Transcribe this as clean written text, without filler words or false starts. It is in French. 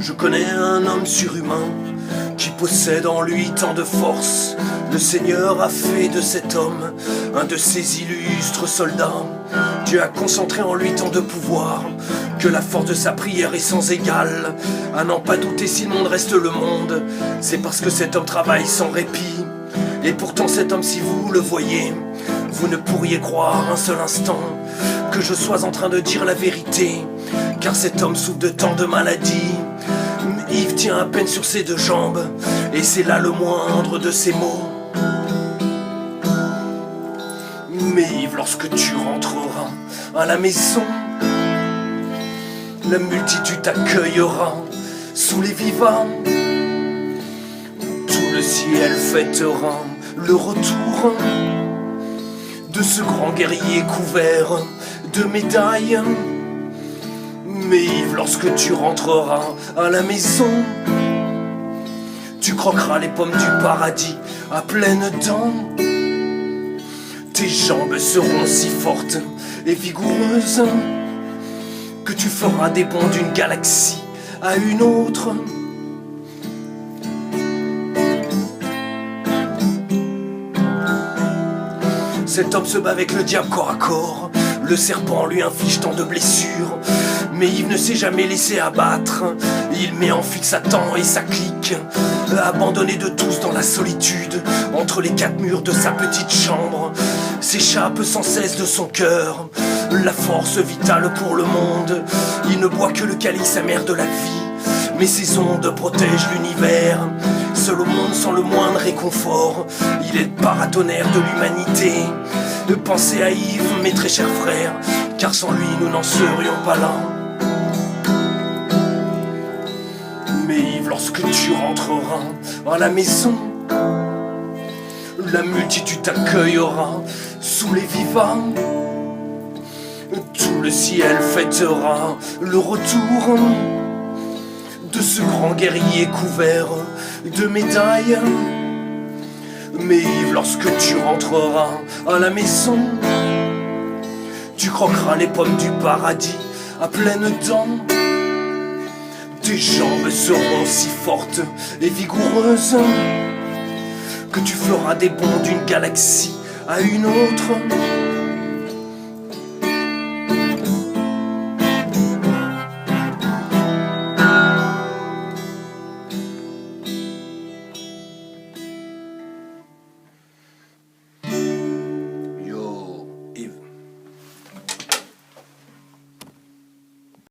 Je connais un homme surhumain qui possède en lui tant de force. Le Seigneur a fait de cet homme un de ses illustres soldats. Dieu a concentré en lui tant de pouvoir que la force de sa prière est sans égale. À n'en pas douter, si le monde reste le monde, c'est parce que cet homme travaille sans répit. Et pourtant cet homme, si vous le voyez, vous ne pourriez croire un seul instant que je sois en train de dire la vérité, car cet homme souffre de tant de maladies. Yves tient à peine sur ses deux jambes, et c'est là le moindre de ses mots. Mais Yves, lorsque tu rentreras à la maison, la multitude t'accueillera sous les vivants. Tout le ciel fêtera le retour de ce grand guerrier couvert de médailles. Mais Yves, lorsque tu rentreras à la maison, tu croqueras les pommes du paradis à pleines dents. Tes jambes seront si fortes et vigoureuses que tu feras des bonds d'une galaxie à une autre. Cet homme se bat avec le diable corps à corps. Le serpent lui inflige tant de blessures, mais Yves ne s'est jamais laissé abattre. Il met en fuite Satan et sa clique, abandonné de tous dans la solitude. Entre les quatre murs de sa petite chambre s'échappe sans cesse de son cœur la force vitale pour le monde. Il ne boit que le calice amer de la vie, mais ses ondes protègent l'univers. Seul au monde sans le moindre réconfort, il est le paratonnerre de l'humanité. Pensez à Yves, mes très chers frères, car sans lui nous n'en serions pas là. Mais Yves, lorsque tu rentreras à la maison, la multitude t'accueillera sous les vivants. Tout le ciel fêtera le retour de ce grand guerrier couvert de médailles. Mais Yves, lorsque tu rentreras à la maison, tu croqueras les pommes du paradis à pleines dents. Tes jambes seront si fortes et vigoureuses que tu feras des bonds d'une galaxie à une autre.